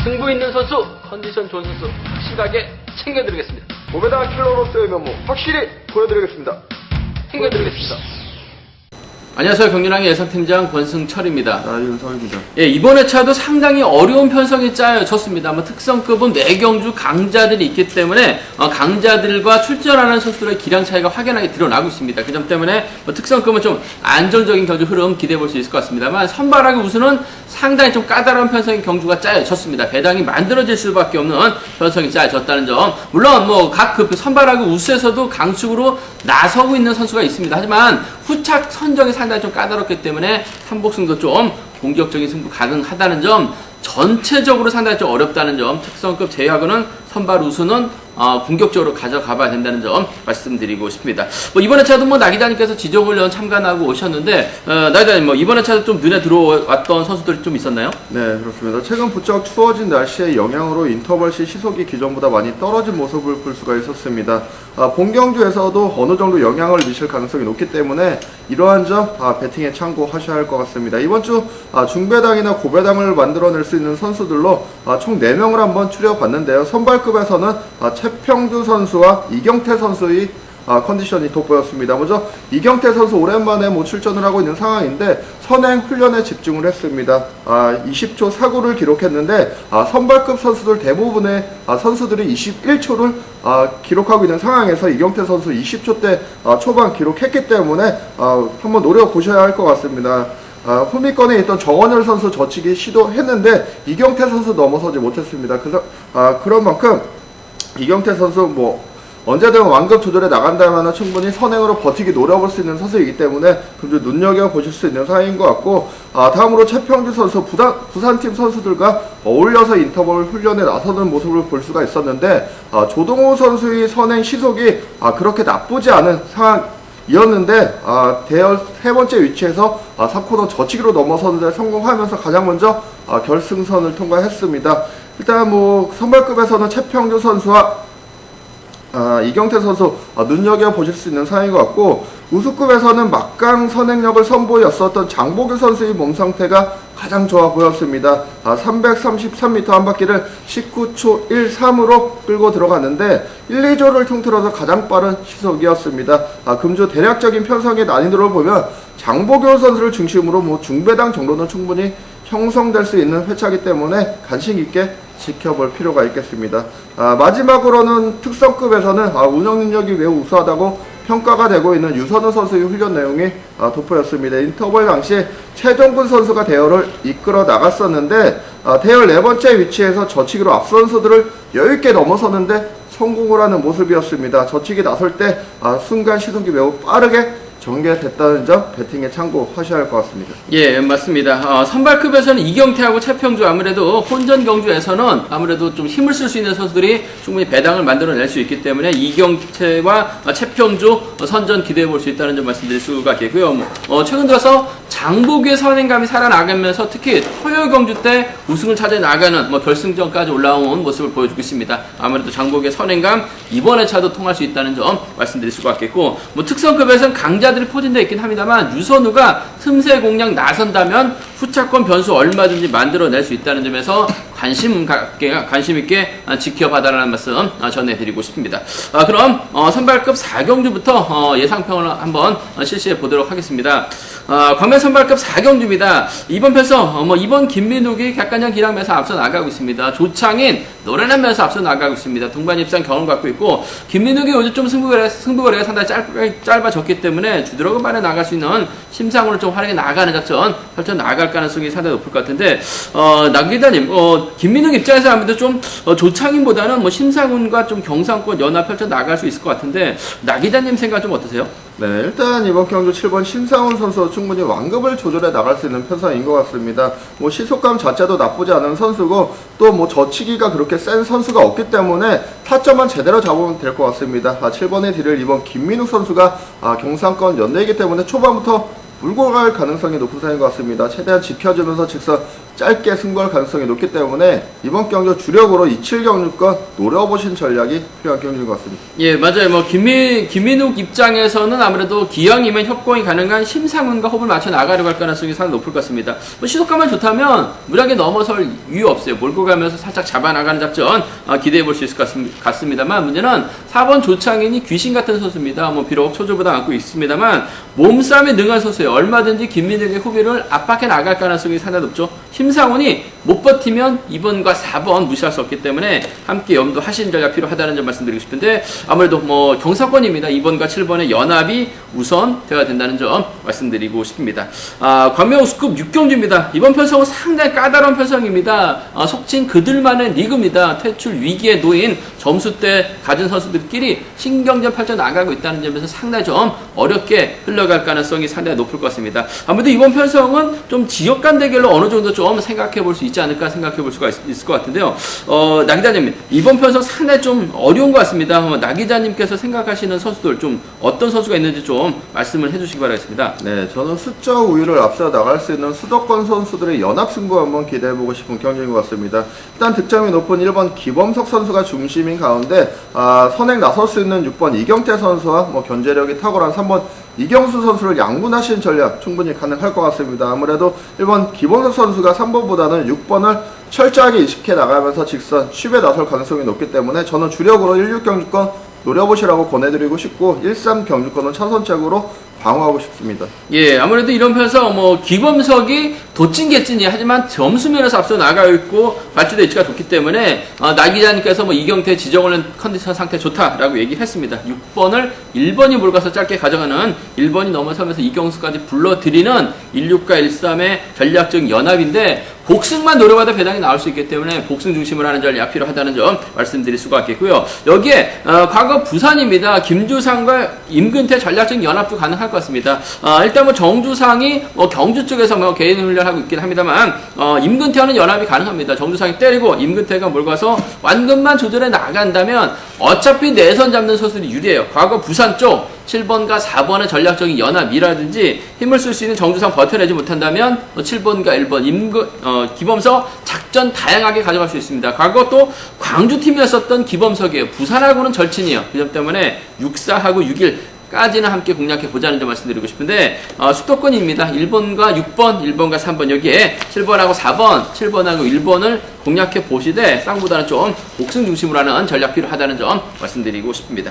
승부 있는 선수, 컨디션 좋은 선수 확실하게 챙겨드리겠습니다. 몸에다 킬러로서의 면모 확실히 보여드리겠습니다. 챙겨드리겠습니다. 안녕하세요. 경륜왕의 예상팀장 권승철입니다. 윤서입니다. 예, 이번 회차도 상당히 어려운 편성이 짜여졌습니다. 특성급은 4경주 강자들이 있기 때문에 강자들과 출전하는 선수들의 기량 차이가 확연하게 드러나고 있습니다. 그 점 때문에 특성급은 좀 안정적인 경주 흐름 기대해 볼 수 있을 것 같습니다만 선발하기 우수는 상당히 좀 까다로운 편성의 경주가 짜여졌습니다. 배당이 만들어질 수밖에 없는 편성이 짜여졌다는 점. 물론 각 선발하기 우수에서도 강축으로 나서고 있는 선수가 있습니다. 하지만 후착 선정이 상당히 좀 까다롭기 때문에 삼복승도 좀 공격적인 승부 가능하다는 점, 전체적으로 상당히 좀 어렵다는 점, 특성급 제외하고는 선발 우수는 공격적으로 가져가 봐야 된다는 점 말씀드리고 싶습니다. 이번 회차도 나기자님께서 지정훈련 참관하고 오셨는데, 나기자님 이번 회차도 좀 눈에 들어왔던 선수들이 좀 있었나요? 네, 그렇습니다. 최근 부쩍 추워진 날씨의 영향으로 인터벌 시 시속이 기존보다 많이 떨어진 모습을 볼 수가 있었습니다. 본 경주에서도 어느 정도 영향을 미칠 가능성이 높기 때문에 이러한 점 배팅에 참고하셔야 할 것 같습니다. 이번 주 중배당이나 고배당을 만들어낼 수 있는 선수들로 총 4명을 한번 추려봤는데요. 선발급에서는 최평주 선수와 이경태 선수의 컨디션이 돋보였습니다. 먼저 이경태 선수 오랜만에 출전을 하고 있는 상황인데 선행 훈련에 집중을 했습니다. 20초 사구를 기록했는데 선발급 선수들 대부분의 선수들이 21초를 기록하고 있는 상황에서 이경태 선수 20초대 초반 기록했기 때문에 한번 노려보셔야 할 것 같습니다. 후미권에 있던 정원열 선수 젖히기 시도했는데 이경태 선수 넘어서지 못했습니다. 그래서 그런 만큼 이경태 선수 언제든 완급 조절에 나간다면 충분히 선행으로 버티기 노려볼 수 있는 선수이기 때문에 좀 눈여겨보실 수 있는 상황인 것 같고, 다음으로 최평주 선수 부산팀 선수들과 어울려서 인터벌 훈련에 나서는 모습을 볼 수가 있었는데, 조동호 선수의 선행 시속이 그렇게 나쁘지 않은 상황이었는데 대열 3번째 위치에서 3코너 저치기로 넘어서는데 성공하면서 가장 먼저 결승선을 통과했습니다. 일단 선발급에서는 최평주 선수와 이경태 선수 눈여겨보실 수 있는 상황인 것 같고, 우수급에서는 막강 선행력을 선보였었던 장보규 선수의 몸 상태가 가장 좋아 보였습니다. 333m 한 바퀴를 19초 13으로 끌고 들어갔는데 1, 2조를 통틀어서 가장 빠른 시속이었습니다. 금주 대략적인 편성의 난이도를 보면 장보규 선수를 중심으로 중배당 정도는 충분히 형성될 수 있는 회차이기 때문에 관심 있게 지켜볼 필요가 있겠습니다. 마지막으로는 특성급에서는 운영 능력이 매우 우수하다고 평가가 되고 있는 유선우 선수의 훈련 내용이 돋보였습니다. 인터벌 당시 최종근 선수가 대열을 이끌어 나갔었는데 대열 4번째 위치에서 저치기로 앞선 선수들을 여유있게 넘어서는데 성공을 하는 모습이었습니다. 저치기 나설 때 순간 시속이 매우 빠르게 전개됐다는 점 배팅에 참고하셔야 할 것 같습니다. 예, 맞습니다. 선발급에서는 이경태하고 최평주, 아무래도 혼전 경주에서는 아무래도 좀 힘을 쓸 수 있는 선수들이 충분히 배당을 만들어낼 수 있기 때문에 이경태와 최평주 선전 기대해 볼 수 있다는 점 말씀드릴 수가 있겠고요. 최근 들어서 장보규의 선행감이 살아나가면서 특히 토요 경주 때 우승을 찾아 나가는 결승전까지 올라온 모습을 보여주고 있습니다. 아무래도 장보규의 선행감 이번 회차도 통할 수 있다는 점 말씀드릴 수가 있겠고, 특성급에서는 강자들이 포진되어 있긴 합니다만 유선우가 틈새 공략 나선다면 후차권 변수 얼마든지 만들어낼 수 있다는 점에서 관심 있게 지켜봐달라는 말씀 전해드리고 싶습니다. 그럼 선발급 4경주부터 예상평을 한번 실시해 보도록 하겠습니다. 광면 선발급 4경주입니다. 이번 편성 이번 김민욱이 객관형 기량면서 앞서 나가고 있습니다. 조창인 노련한 면서 앞서 나가고 있습니다. 동반 입상 경험 갖고 있고, 김민욱이 요즘 좀 승부거리가 상당히 짧아졌기 때문에 주드러그 반에 나갈 수 있는 심상으로 좀 활용해 나가는 작전 펼쳐 나갈 가능성이 상당히 높을 것 같은데, 남 기자님 김민욱 입장에서 아무래도 좀 조창인보다는 심상훈과 좀 경상권 연합 펼쳐 나갈 수 있을 것 같은데, 나 기자님 생각 좀 어떠세요? 네, 일단 이번 경주 7번 심상훈 선수 충분히 완급을 조절해 나갈 수 있는 편성인 것 같습니다. 시속감 자체도 나쁘지 않은 선수고, 또 저치기가 그렇게 센 선수가 없기 때문에 타점만 제대로 잡으면 될 것 같습니다. 7번의 뒤를 이번 김민욱 선수가 경상권 연대이기 때문에 초반부터 물고 갈 가능성이 높은 상인 것 같습니다. 최대한 지켜주면서 직선 짧게 승부할 가능성이 높기 때문에 이번 경주 주력으로 27 경주권 노려보신 전략이 필요한 경주인 것 같습니다. 예, 맞아요. 뭐 김민욱 입장에서는 아무래도 기왕이면 협공이 가능한 심상훈과 호흡을 맞춰 나가려고 할 가능성이 상당히 높을 것 같습니다. 뭐 시속감만 좋다면 무리하게 넘어설 이유 없어요. 몰고 가면서 살짝 잡아나가는 작전 기대해 볼 수 있을 것 같습니다만, 문제는 4번 조창인이 귀신 같은 선수입니다. 뭐 비록 초조보다 안고 있습니다만 몸싸움에 능한 선수예요. 얼마든지 김민욱의 후비를 압박해 나갈 가능성이 상당히 높죠. 심상훈이 못 버티면 2번과 4번 무시할 수 없기 때문에 함께 염두하시는 전략 필요하다는 점 말씀드리고 싶은데, 아무래도 뭐 경사권입니다. 2번과 7번의 연합이 우선 돼야 된다는 점 말씀드리고 싶습니다. 광명 스쿱 6경주입니다. 이번 편성은 상당히 까다로운 편성입니다. 속칭 그들만의 리그입니다. 퇴출 위기에 놓인 점수대 가진 선수들끼리 신경전 펼쳐 나가고 있다는 점에서 상당히 좀 어렵게 흘러갈 가능성이 상당히 높을 것 같습니다. 아무래도 이번 편성은 좀 지역 간 대결로 어느 정도 좀 생각해 볼 수 있지 않을까 생각해 볼 수가 있을 것 같은데요. 나 기자님, 이번 편성 상당히 좀 어려운 것 같습니다. 나 기자님께서 생각하시는 선수들 좀 어떤 선수가 있는지 좀 말씀을 해주시기 바라겠습니다. 네, 저는 수적 우위를 앞서 나갈 수 있는 수도권 선수들의 연합 승부 한번 기대해보고 싶은 경기인 것 같습니다. 일단 득점이 높은 1번 기범석 선수가 중심인 가운데 선행 나설 수 있는 6번 이경태 선수와 뭐 견제력이 탁월한 3번 이경수 선수를 양분하신 전략 충분히 가능할 것 같습니다. 아무래도 1번 기범석 선수가 3번보다는 6번을 철저하게 의식해 나가면서 직선 쉽에 나설 가능성이 높기 때문에 저는 주력으로 16 경주권 노려보시라고 권해드리고 싶고 13 경주권은 차선책으로 방어하고 싶습니다. 예, 아무래도 이런 편에서 뭐 기범석이 도찐개찐이 하지만 점수면에서 앞서 나가고 있고 발주대 위치가 좋기 때문에 나 기자님께서 뭐 이경태 지정원은 컨디션 상태 좋다라고 얘기했습니다. 6번을 1번이 몰가서 짧게 가져가는 1번이 넘어서면서 이경수까지 불러들이는 16과 13의 전략적 연합인데 복승만 노려봐도 배당이 나올 수 있기 때문에 복승 중심으로 하는 전략 필요하다는 점 말씀드릴 수가 있겠고요. 여기에 과거 부산입니다. 김주상과 임근태 전략적 연합도 가능할 것 같습니다. 일단 뭐 정주상이 뭐 경주 쪽에서 뭐 개인 훈련하고 있긴 합니다만 임근태와는 연합이 가능합니다. 정주상이 때리고 임근태가 몰고 가서 완근만 조절해 나간다면 어차피 내선 잡는 선수들이 유리해요. 과거 부산 쪽 7번과 4번의 전략적인 연합이라든지 힘을 쓸 수 있는 정주상 버텨내지 못한다면 7번과 1번 기범석 작전 다양하게 가져갈 수 있습니다. 과거 또 광주팀이었었던 기범석이에요. 부산하고는 절친이에요. 그 점 때문에 6사하고 6일까지는 함께 공략해 보자는 점 말씀드리고 싶은데 수도권입니다. 1번과 6번, 1번과 3번 여기에 7번하고 4번, 7번하고 1번을 공략해 보시되 쌍보다는 좀 복승 중심으로 하는 전략 필요하다는 점 말씀드리고 싶습니다.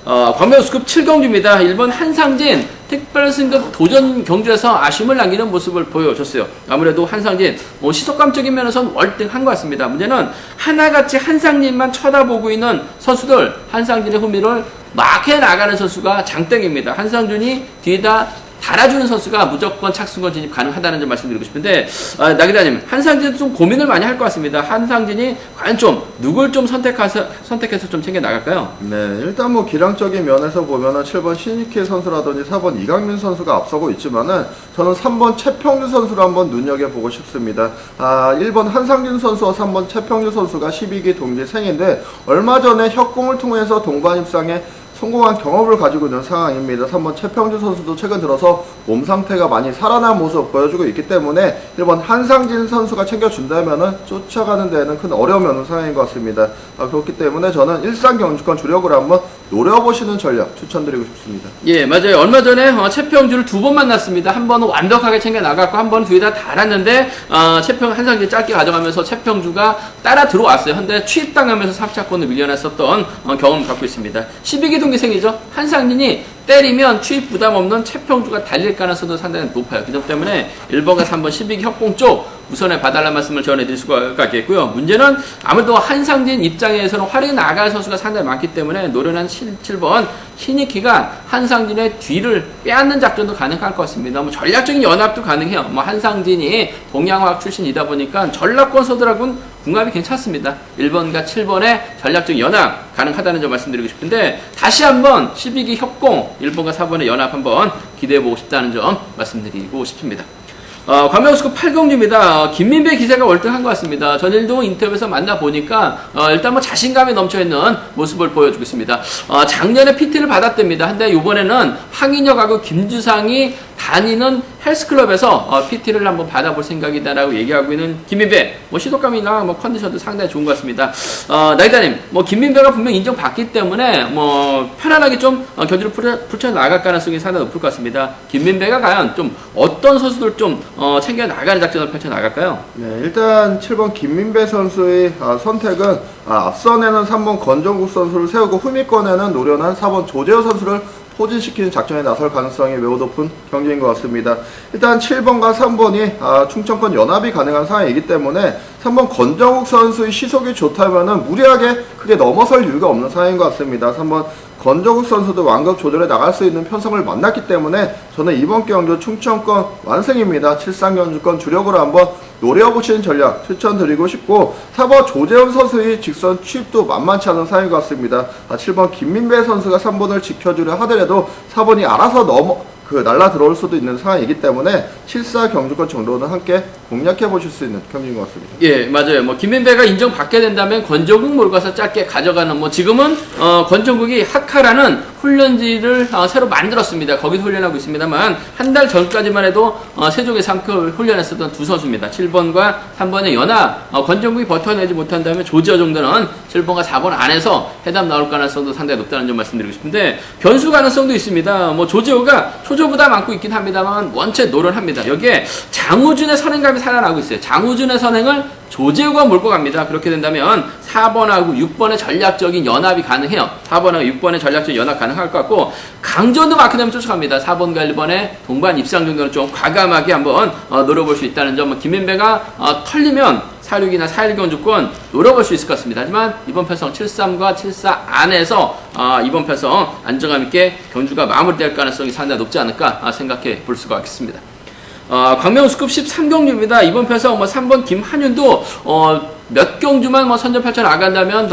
광명 스쿱 7경주입니다. 1번 한상진 특별 승급 도전 경주에서 아쉬움을 남기는 모습을 보여줬어요. 아무래도 한상진 시속감적인 면에서는 월등한 것 같습니다. 문제는 하나같이 한상진만 쳐다보고 있는 선수들, 한상진의 후미를 막 해 나가는 선수가 장땡입니다. 한상준이 뒤에다 달아주는 선수가 무조건 착승권 진입 가능하다는 점 말씀드리고 싶은데 나 기자님, 한상진도 좀 고민을 많이 할 것 같습니다. 한상진이 과연 좀 누굴 좀 선택해서 좀 챙겨 나갈까요? 네, 일단 뭐 기량적인 면에서 보면은 7번 신익희 선수라든지 4번 이강민 선수가 앞서고 있지만은 저는 3번 최평주 선수를 한번 눈여겨보고 싶습니다. 1번 한상진 선수와 3번 최평주 선수가 12기 동기생인데 얼마 전에 협공을 통해서 동반 입상에 성공한 경험을 가지고 있는 상황입니다. 3번 최평주 선수도 최근 들어서 몸 상태가 많이 살아난 모습 보여주고 있기 때문에 1번 한상진 선수가 챙겨준다면은 쫓아가는 데에는 큰 어려움이 없는 상황인 것 같습니다. 그렇기 때문에 저는 일산 경주권 주력으로 한번 노려보시는 전략 추천드리고 싶습니다. 예, 맞아요. 얼마 전에 최평주를 2번 만났습니다. 한 번은 완벽하게 챙겨 나갔고 한 번은 뒤에다 달았는데 한상진 짧게 가져가면서 최평주가 따라 들어왔어요. 근데 취입당하면서 3차권을 밀려났었던 경험을 갖고 있습니다. 12기 동기생이죠. 한상진이 때리면 취입 부담 없는 최평주가 달릴 가능성도 상당히 높아요. 그 점 때문에 1번과 3번 12기 협공 쪽 우선에 봐달라는 말씀을 전해드릴 수가 있겠고요. 문제는 아무래도 한상진 입장에서는 활용이 나갈 선수가 상당히 많기 때문에 노련한 7번 신익희가 한상진의 뒤를 빼앗는 작전도 가능할 것 같습니다. 뭐 전략적인 연합도 가능해요. 뭐 한상진이 동양화학 출신이다 보니까 전략권 서들하고는 궁합이 괜찮습니다. 1번과 7번의 전략적 연합 가능하다는 점 말씀드리고 싶은데 다시 한번 12기 협공 1번과 4번의 연합 한번 기대해보고 싶다는 점 말씀드리고 싶습니다. 광명 스쿱 8경주입니다. 김민배 기세가 월등한 것 같습니다. 전일도 인터뷰에서 만나보니까 일단 뭐 자신감이 넘쳐있는 모습을 보여주고 있습니다. 작년에 PT를 받았답니다. 근데 이번에는 황인혁하고 김주상이 다니는 헬스클럽에서 PT를 한번 받아볼 생각이다라고 얘기하고 있는 김민배. 뭐 시도감이나 뭐 컨디션도 상당히 좋은 것 같습니다. 나이다님, 뭐 김민배가 분명 인정받기 때문에 뭐 편안하게 좀 경기를 풀쳐 나갈 가능성이 상당히 높을 것 같습니다. 김민배가 과연 좀 어떤 선수들 좀 챙겨 나가는 작전을 펼쳐 나갈까요? 네, 일단 7번 김민배 선수의 선택은 앞선에는 3번 건정국 선수를 세우고 후미권에는 노련한 4번 조재호 선수를 포진시키는 작전에 나설 가능성이 매우 높은 경기인 것 같습니다. 일단 7번과 3번이 충청권 연합이 가능한 상황이기 때문에 3번 건정욱 선수의 시속이 좋다면 무리하게 크게 넘어설 이유가 없는 상황인 것 같습니다. 3번 건정욱 선수도 완급 조절해 나갈 수 있는 편성을 만났기 때문에 저는 이번 경주 충청권 완승입니다. 7상경주권 주력으로 한번 노려보시는 전략 추천드리고 싶고 4번 조재훈 선수의 직선 취입도 만만치 않은 상황인 것 같습니다. 7번 김민배 선수가 3번을 지켜주려 하더라도 4번이 알아서 날라 들어올 수도 있는 상황이기 때문에 7사 경주권 정도는 함께 공략해 보실 수 있는 경기인 것 같습니다. 예, 맞아요. 뭐 김민배가 인정받게 된다면 권정국 몰고 가서 짧게 가져가는 뭐 지금은 권정국이 하카라는 훈련지를 새로 만들었습니다. 거기서 훈련하고 있습니다만 한 달 전까지만 해도 세종의 상크를 훈련했었던 두 선수입니다. 7번과 3번의 연합 권정국이 버텨내지 못한다면 조지어 정도는 7번과 4번 안에서 해담 나올 가능성도 상당히 높다는 점 말씀드리고 싶은데 변수 가능성도 있습니다. 뭐 조지어가 초조보다 많고 있긴 합니다만 원체 노련합니다. 여기에 장우준의 선행감이 살아나고 있어요. 장우준의 선행을 조재호가 몰고 갑니다. 그렇게 된다면 4번하고 6번의 전략적인 연합이 가능해요. 4번하고 6번의 전략적인 연합 가능할 것 같고 강전도 마크되면 쫓아갑니다. 4번과 1번의 동반 입상 정도는 좀 과감하게 한번 노려볼 수 있다는 점. 김민배가 털리면 46이나 41경주권 노려볼 수 있을 것 같습니다. 하지만 이번 편성 73과 74 안에서 이번 편성 안정감 있게 경주가 마무리될 가능성이 상당히 높지 않을까 생각해 볼 수가 있습니다. 광명우스급 13경주입니다. 이번 편성 3번 김한윤도 몇 경주만 선전 펼쳐 나간다면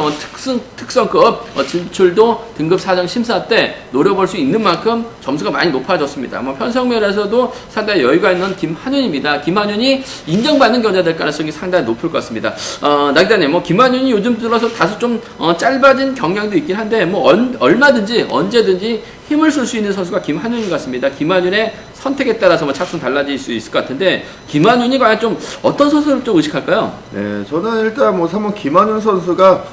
특성급 진출도 등급 사정 심사 때 노려볼 수 있는 만큼 점수가 많이 높아졌습니다. 편성면에서도 상당히 여유가 있는 김한윤입니다. 김한윤이 인정받는 경기가 될 가능성이 상당히 높을 것 같습니다. 나기다님, 김한윤이 요즘 들어서 다소 좀 짧아진 경향도 있긴 한데 얼마든지 언제든지 힘을 쓸 수 있는 선수가 김한윤인 것 같습니다. 김한윤의 선택에 따라서 차순 달라질 수 있을 것 같은데 김한윤이 과연 좀 어떤 선수를 좀 의식할까요? 네, 저는 일단 3번 김한윤 선수가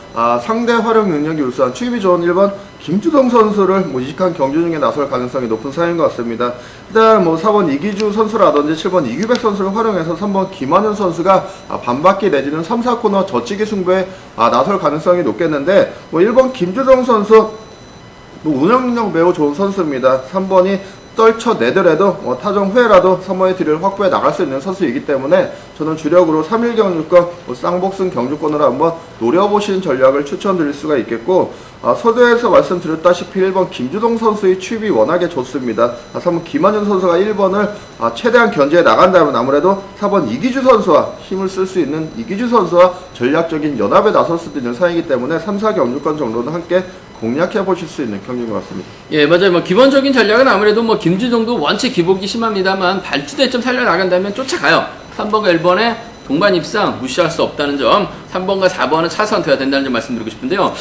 상대 활용 능력이 우수한 취입이 좋은 1번 김주동 선수를 이직한 경주 중에 나설 가능성이 높은 상황인 것 같습니다. 일단 4번 이기주 선수라든지 7번 이규백 선수를 활용해서 3번 김한윤 선수가 반바퀴 내지는 3, 4코너 저치기 승부에 나설 가능성이 높겠는데 1번 김주동 선수 운영 능력 매우 좋은 선수입니다. 3번이 떨쳐내더라도 타정 후에라도 3번의 딜을 확보해 나갈 수 있는 선수이기 때문에 저는 주력으로 3일 경주권 쌍복승 경주권으로 한번 노려보시는 전략을 추천드릴 수가 있겠고 서두에서 말씀드렸다시피 1번 김주동 선수의 취입이 워낙에 좋습니다. 3번 김한윤 선수가 1번을 최대한 견제해 나간다면 아무래도 4번 이기주 선수와 힘을 쓸 수 있는 이기주 선수와 전략적인 연합에 나설 수도 있는 상황이기 때문에 3, 4 경주권 정도는 함께 공략해 보실 수 있는 경기인 것 같습니다. 예, 맞아요. 기본적인 전략은 아무래도 김주동도 원체 기복이 심합니다만 발주대 좀 살려나간다면 쫓아가요. 3번과 1번에 동반 입상 무시할 수 없다는 점, 3번과 4번은 차선돼야 된다는 점 말씀드리고 싶은데요.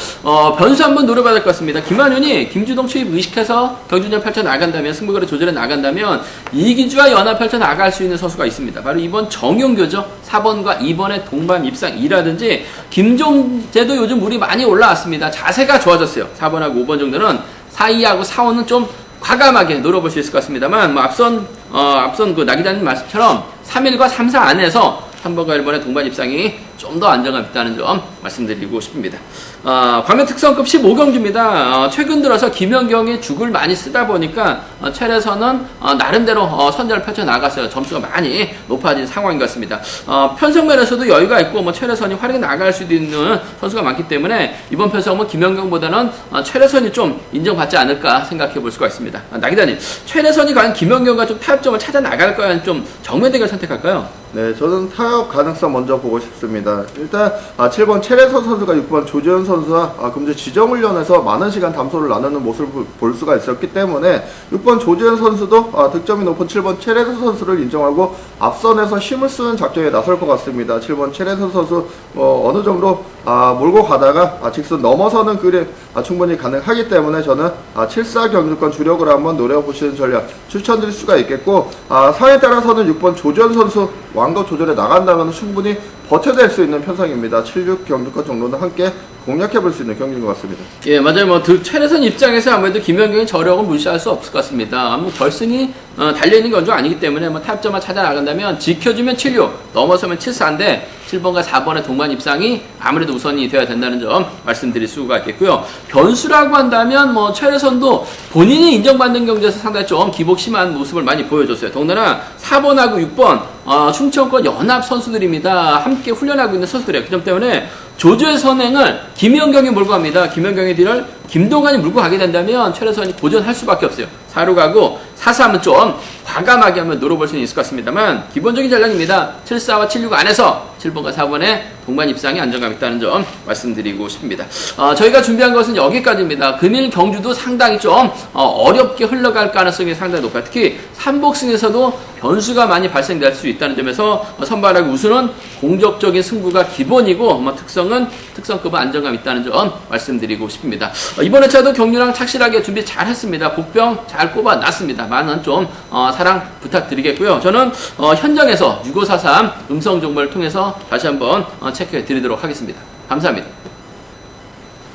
변수 한번 노려봐야 될 것 같습니다. 김한윤이 김주동 추입 의식해서 경주전 펼쳐 나간다면, 승부거래 조절해 나간다면 이기주와 연합 펼쳐 나갈 수 있는 선수가 있습니다. 바로 이번 정용교죠. 4번과 2번의 동반 입상이라든지 김종재도 요즘 물이 많이 올라왔습니다. 자세가 좋아졌어요. 4번하고 5번 정도는 4, 2하고 4, 5는 좀 과감하게 노려볼 수 있을 것 같습니다만 앞선 나기자님 말씀처럼 3일과 3, 4 안에서 3번과 1번의 동반 입상이 좀 더 안정감 있다는 점 말씀드리고 싶습니다. 광명 특성급 15경주입니다. 최근 들어서 김연경이 죽을 많이 쓰다 보니까 체레선은 나름대로 선전을 펼쳐 나갔어요. 점수가 많이 높아진 상황인 것 같습니다. 편성면에서도 여유가 있고 체레선이 활용해 나갈 수도 있는 선수가 많기 때문에 이번 편성은 김연경보다는 체레선이 좀 인정받지 않을까 생각해 볼 수가 있습니다. 나기자님, 체레선이 과연 김연경과 좀 타협점을 찾아 나갈까요? 좀 정면 대결 선택할까요? 네, 저는 타협 가능성 먼저 보고 싶습니다. 일단 7번 최래선 선수가 6번 조지현 선수와 금주 지정훈련에서 많은 시간 담소를 나누는 모습을 볼 수가 있었기 때문에 6번 조지현 선수도 득점이 높은 7번 최래선 선수를 인정하고 앞선에서 힘을 쓰는 작전에 나설 것 같습니다. 7번 최래선 선수 어느 정도 몰고 가다가 직선 넘어서는 충분히 가능하기 때문에 저는 7사 경주권 주력으로 한번 노려보시는 전략 추천드릴 수가 있겠고, 상에 따라서는 6번 조전 선수 왕거 조절에 나간다면 충분히 버텨낼 수 있는 편성입니다. 7, 6 경주권 정도는 함께 공략해볼 수 있는 경기인 것 같습니다. 예, 맞아요. 뭐 최래선 입장에서 아무래도 김연경의 저력은 무시할 수 없을 것 같습니다. 뭐 결승이 달려있는 경주 아니기 때문에 뭐 타점만 찾아 나간다면 지켜주면 7, 6, 넘어서면 7, 4인데 7번과 4번의 동반 입상이 아무래도 우선이 되어야 된다는 점 말씀드릴 수가 있겠고요. 변수라고 한다면 뭐 최래선도 본인이 인정받는 경주에서 상당히 좀 기복 심한 모습을 많이 보여줬어요. 더군다나 4번하고 6번 충청권 연합 선수들입니다. 함께 훈련하고 있는 선수들이에요. 그 점 때문에 조조의 선행을 김연경이 몰고 갑니다. 김연경의 뒤를 김동관이 물고 가게 된다면 최래선이 고전할 수밖에 없어요. 4로 가고 4-3은 좀 과감하게 한번 노려볼 수는 있을 것 같습니다만 기본적인 전략입니다. 7-4와 7-6 안에서 7번과 4번의 동반 입상에 안정감 있다는 점 말씀드리고 싶습니다. 저희가 준비한 것은 여기까지입니다. 금일 경주도 상당히 좀 어렵게 흘러갈 가능성이 상당히 높아요. 특히 삼복승에서도 변수가 많이 발생될 수 있다는 점에서 선발하고 우수는 공격적인 승부가 기본이고 특성은 특성급은 안정감 있다는 점 말씀드리고 싶습니다. 이번 회차도 경륜랑 착실하게 준비 잘 했습니다. 복병 잘 꼽아놨습니다. 많은 좀 사랑 부탁드리겠고요. 저는 현장에서 6543 음성 정보를 통해서 다시 한번 체크해 드리도록 하겠습니다. 감사합니다.